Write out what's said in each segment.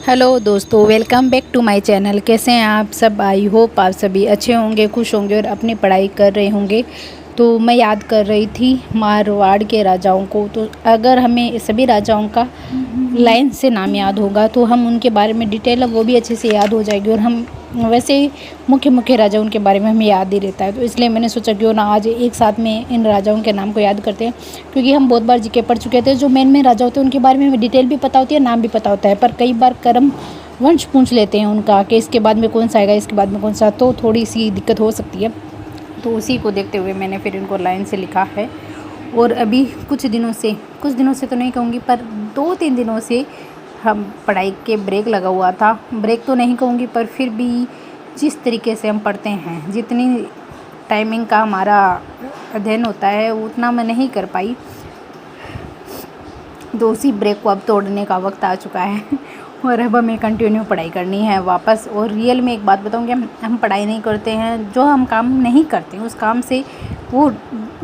Hello दोस्तों, welcome back to my channel. कैसे हैं आप सब? आई होप आप सभी अच्छे होंगे, खुश होंगे और अपनी पढ़ाई कर रहे होंगे। तो मैं याद कर रही थी मारवाड़ के राजाओं को। तो अगर हमें सभी राजाओं का लाइन से नाम याद होगा तो हम उनके बारे में डिटेल वो भी अच्छे से याद हो जाएगी। और हम वैसे ही मुख्य मुख्य राजाओं के बारे में हमें याद ही रहता है। तो इसलिए मैंने सोचा क्यों ना आज एक साथ में इन राजाओं के नाम को याद करते हैं, क्योंकि हम बहुत बार जीके पढ़ चुके थे। जो मेन राजा होते हैं उनके बारे में हमें डिटेल भी पता होती है, नाम भी पता होता है, पर कई बार कर्म वंश पूछ लेते हैं उनका कि इसके बाद में कौन सा आएगा, इसके बाद में कौन सा, तो थोड़ी सी दिक्कत हो सकती है। तो उसी को देखते हुए मैंने फिर इनको लाइन से लिखा है। और अभी कुछ दिनों से तो नहीं कहूँगी, पर 2-3 दिनों से हम पढ़ाई के ब्रेक लगा हुआ था। ब्रेक तो नहीं कहूँगी, पर फिर भी जिस तरीके से हम पढ़ते हैं, जितनी टाइमिंग का हमारा अध्ययन होता है उतना मैं नहीं कर पाई। तो उसी ब्रेक को अब तोड़ने का वक्त आ चुका है और अब हमें कंटिन्यू पढ़ाई करनी है वापस। और रियल में एक बात बताऊँ कि हम पढ़ाई नहीं करते हैं, जो हम काम नहीं करते उस काम से वो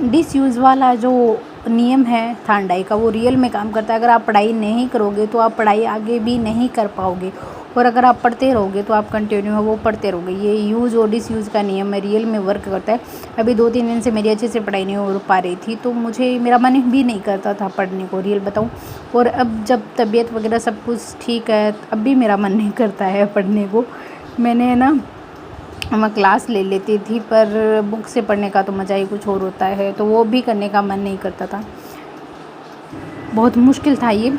डिसयूज़ वाला जो नियम है थानडाई का, वो रियल में काम करता है। अगर आप पढ़ाई नहीं करोगे तो आप पढ़ाई आगे भी नहीं कर पाओगे, और अगर आप पढ़ते रहोगे तो आप कंटिन्यू वो पढ़ते रहोगे। ये यूज़ और डिसयूज़ का नियम है, रियल में वर्क करता है। अभी 2-3 दिन से मेरी अच्छे से पढ़ाई नहीं हो पा रही थी, तो मुझे मेरा मन भी नहीं करता था पढ़ने को, रियल बताऊँ। और अब जब तबीयत वगैरह सब कुछ ठीक है, अब भी मेरा मन नहीं करता है पढ़ने को। मैंने ना मैं क्लास ले लेती थी, पर बुक से पढ़ने का तो मज़ा ही कुछ और होता है, तो वो भी करने का मन नहीं करता था। बहुत मुश्किल था ये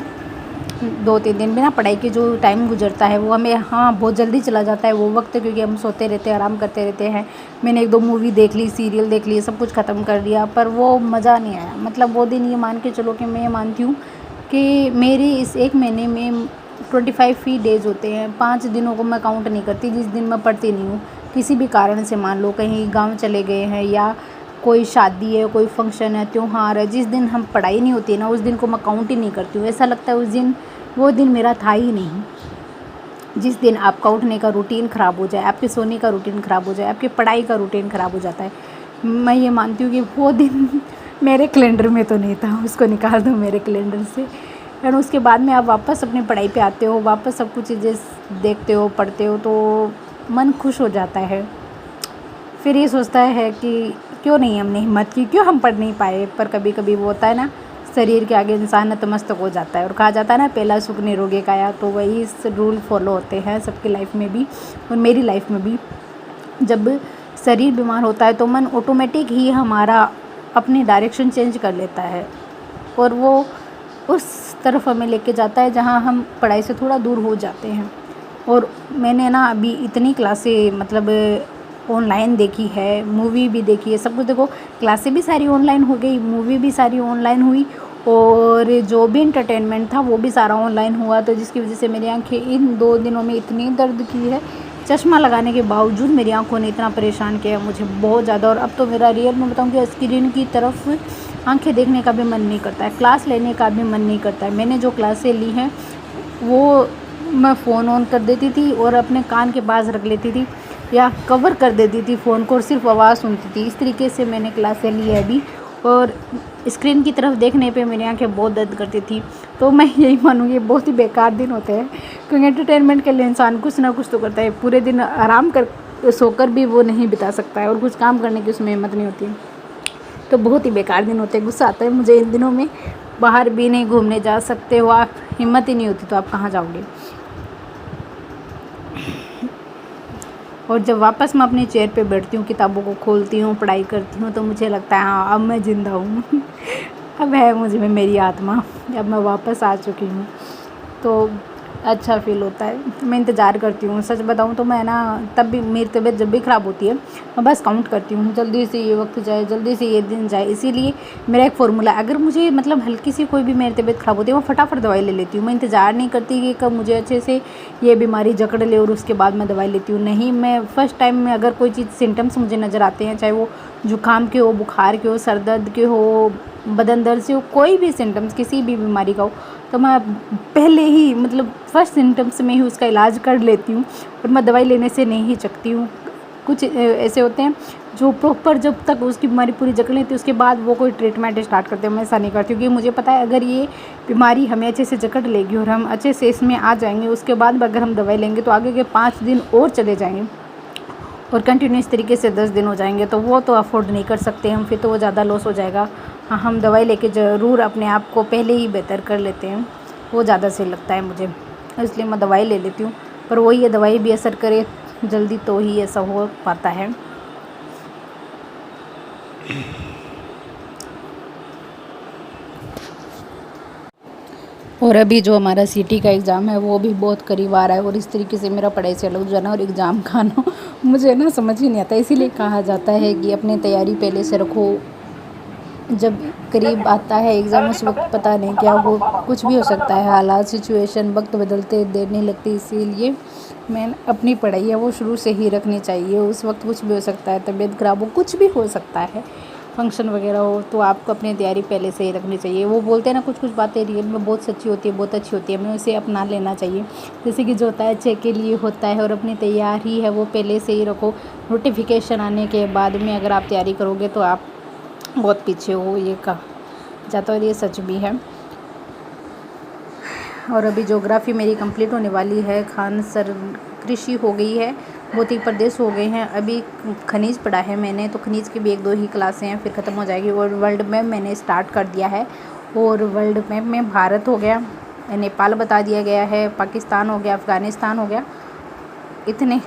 2-3 दिन में ना। पढ़ाई के जो टाइम गुजरता है वो हमें बहुत जल्दी चला जाता है वो वक्त, क्योंकि हम सोते रहते हैं, आराम करते रहते हैं। मैंने 1-2 मूवी देख ली, सीरियल देख लिए, सब कुछ ख़त्म कर दिया, पर वो मज़ा नहीं आया। मतलब वो दिन ये मान के चलो कि मैं मानती हूँ कि मेरी इस एक महीने में 25 ही डेज़ होते हैं। 5 दिनों को मैं काउंट नहीं करती जिस दिन मैं पढ़ती नहीं हूँ। किसी भी कारण से, मान लो कहीं गाँव चले गए हैं या कोई शादी है, कोई फंक्शन है, त्यौहार है, जिस दिन हम पढ़ाई नहीं होती है ना, उस दिन को मैं काउंट ही नहीं करती हूँ। ऐसा लगता है उस दिन वो दिन मेरा था ही नहीं। जिस दिन आपका उठने का रूटीन ख़राब हो जाए, आपके सोने का रूटीन ख़राब हो जाए, आपकी पढ़ाई का रूटीन ख़राब हो जाता है, मैं ये मानती हूँ कि वो दिन मेरे कैलेंडर में तो नहीं था, उसको निकाल दो मेरे कैलेंडर से। और उसके बाद में आप वापस अपनी पढ़ाई पे आते हो, वापस सब कुछ चीज़ें देखते हो, पढ़ते हो, तो मन खुश हो जाता है। फिर ये सोचता है कि क्यों नहीं हमने हिम्मत की, क्यों हम पढ़ नहीं पाए। पर कभी कभी वो होता है ना, शरीर के आगे इंसान नतमस्तक हो जाता है। और कहा जाता है ना, पहला सुख निरोगी काया, तो वही इस रूल फॉलो होते हैं सबकी लाइफ में भी और मेरी लाइफ में भी। जब शरीर बीमार होता है तो मन ऑटोमेटिक ही हमारा अपनी डायरेक्शन चेंज कर लेता है, और वो उस तरफ हमें लेके जाता है जहाँ हम पढ़ाई से थोड़ा दूर हो जाते हैं। और मैंने ना अभी इतनी क्लासें मतलब ऑनलाइन देखी है, मूवी भी देखी है, सब कुछ। देखो, क्लासें भी सारी ऑनलाइन हो गई, मूवी भी सारी ऑनलाइन हुई, और जो भी इंटरटेनमेंट था वो भी सारा ऑनलाइन हुआ। तो जिसकी वजह से मेरी आंखें इन 2 दिनों में इतनी दर्द की है, चश्मा लगाने के बावजूद मेरी आंखों ने इतना परेशान किया मुझे बहुत ज़्यादा। और अब तो मेरा रियल में बताऊँ कि स्क्रीन की तरफ आंखें देखने का भी मन नहीं करता है, क्लास लेने का भी मन नहीं करता है। मैंने जो क्लासें ली हैं वो मैं फ़ोन ऑन कर देती थी और अपने कान के पास रख लेती थी, या कवर कर देती थी फ़ोन को, और सिर्फ आवाज़ सुनती थी। इस तरीके से मैंने क्लासें ली है अभी। और स्क्रीन की तरफ देखने पे मेरी आंखें बहुत दर्द करती थी। तो मैं यही मानूँगी बहुत ही बेकार दिन होते हैं, क्योंकि एंटरटेनमेंट के लिए इंसान कुछ ना कुछ तो करता है। पूरे दिन आराम कर सोकर भी वो नहीं बिता सकता है, और कुछ काम करने की उसमें हिम्मत नहीं होती। तो बहुत ही बेकार दिन होते हैं। गुस्सा आता है मुझे इन दिनों में। बाहर भी नहीं घूमने जा सकते हो आप, हिम्मत ही नहीं होती, तो आप कहाँ जाओगे। और जब वापस मैं अपनी चेयर पे बैठती हूँ, किताबों को खोलती हूँ, पढ़ाई करती हूँ, तो मुझे लगता है हाँ, अब मैं ज़िंदा हूँ अब है मुझ में मेरी आत्मा, अब मैं वापस आ चुकी हूँ। तो अच्छा फ़ील होता है। मैं इंतज़ार करती हूँ, सच बताऊँ तो मैं ना, तब भी मेरी तबीयत जब भी ख़राब होती है, मैं बस काउंट करती हूँ, जल्दी से ये वक्त जाए, जल्दी से ये दिन जाए। इसीलिए मेरा एक फ़ॉर्मूला, अगर मुझे मतलब हल्की सी कोई भी मेरी तबीयत ख़राब होती है, मैं फटाफट दवाई ले लेती हूँ। मैं इंतज़ार नहीं करती कि कब मुझे अच्छे से ये बीमारी जकड़ ले और उसके बाद मैं दवाई लेती हूँ। नहीं, मैं फ़र्स्ट टाइम में अगर कोई चीज़ सिम्टम्स मुझे नज़र आते हैं, चाहे वो जुकाम के हो, बुखार के हो, सर दर्द के हो, बदन दर्द से हो, कोई भी सिम्टम्स किसी भी बीमारी का हो, तो मैं पहले ही मतलब फर्स्ट सिम्टम्स में ही उसका इलाज कर लेती हूँ, और मैं दवाई लेने से नहीं हिचकती हूँ। कुछ ऐसे होते हैं जो प्रॉपर जब तक उसकी बीमारी पूरी जकड़ लेती है उसके बाद वो कोई ट्रीटमेंट स्टार्ट करते हैं। मैं ऐसा नहीं करती क्योंकि मुझे पता है अगर ये बीमारी हमें अच्छे से जकड़ लेगी और हम अच्छे से इसमें आ जाएंगे, उसके बाद अगर हम दवाई लेंगे तो आगे के 5 दिन और चले जाएंगे और कंटिन्यूस तरीके से 10 दिन हो जाएंगे, तो वो तो अफोर्ड नहीं कर सकते हम, फिर तो वो ज़्यादा लॉस हो जाएगा। हाँ, हम दवाई लेके ज़रूर अपने आप को पहले ही बेहतर कर लेते हैं, वो ज़्यादा सही लगता है मुझे, इसलिए मैं दवाई ले लेती हूँ। पर वही है, दवाई भी असर करे जल्दी तो ही ऐसा हो पाता है। और अभी जो हमारा सीटी का एग्ज़ाम है वो भी बहुत करीब आ रहा है और इस तरीके से मेरा पढ़ाई चल हो जाना और एग्ज़ाम का आना मुझे ना समझ ही नहीं आता। इसीलिए कहा जाता है कि अपनी तैयारी पहले से रखो, जब करीब आता है एग्ज़ाम उस वक्त पता नहीं क्या हो, कुछ भी हो सकता है, हालात सिचुएशन वक्त बदलते देर नहीं लगती। इसीलिए मैं अपनी पढ़ाई है वो शुरू से ही रखनी चाहिए। उस वक्त कुछ भी हो सकता है, तबीयत ख़राब हो, कुछ भी हो सकता है, फंक्शन वगैरह हो, तो आपको अपनी तैयारी पहले से ही रखनी चाहिए। वो बोलते हैं ना कुछ कुछ बातें रियल में बहुत सच्ची होती है, बहुत अच्छी होती है, हमें उसे अपना लेना चाहिए। जैसे कि जो होता है अच्छे के लिए होता है और अपनी तैयारी है वो पहले से ही रखो। नोटिफिकेशन आने के बाद में अगर आप तैयारी करोगे तो आप बहुत पीछे हो, ये कहा जाता है और ये सच भी है। और अभी ज्योग्राफी मेरी कंप्लीट होने वाली है, खान सर कृषि हो गई है, भौतिक प्रदेश हो गए हैं, अभी खनिज पढ़ा है मैंने, तो खनिज की भी 1-2 ही क्लासें हैं फिर ख़त्म हो जाएगी। और वर्ल्ड मैप मैंने स्टार्ट कर दिया है और वर्ल्ड मैप में भारत हो गया, नेपाल बता दिया गया है, पाकिस्तान हो गया, अफ़गानिस्तान हो गया, इतने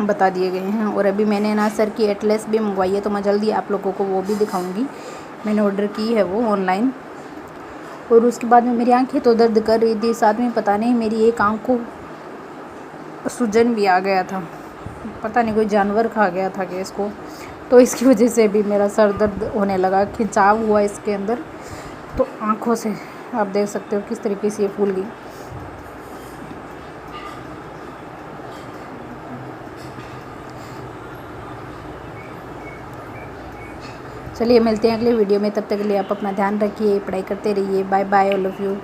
बता दिए गए हैं। और अभी मैंने ना सर की एटलस भी मंगवाई है, तो मैं जल्दी आप लोगों को वो भी दिखाऊंगी, मैंने ऑर्डर की है वो ऑनलाइन। और उसके बाद में मेरी आंखें तो दर्द कर रही थी, साथ में पता नहीं मेरी एक आंख को सूजन भी आ गया था, पता नहीं कोई जानवर खा गया था कि इसको, तो इसकी वजह से भी मेरा सर दर्द होने लगा, खिंचाव हुआ इसके अंदर, तो आँखों से आप देख सकते हो किस तरीके से ये फूल गई। चलिए मिलते हैं अगले वीडियो में, तब तक के लिए आप अपना ध्यान रखिए, पढ़ाई करते रहिए। Bye bye all of you.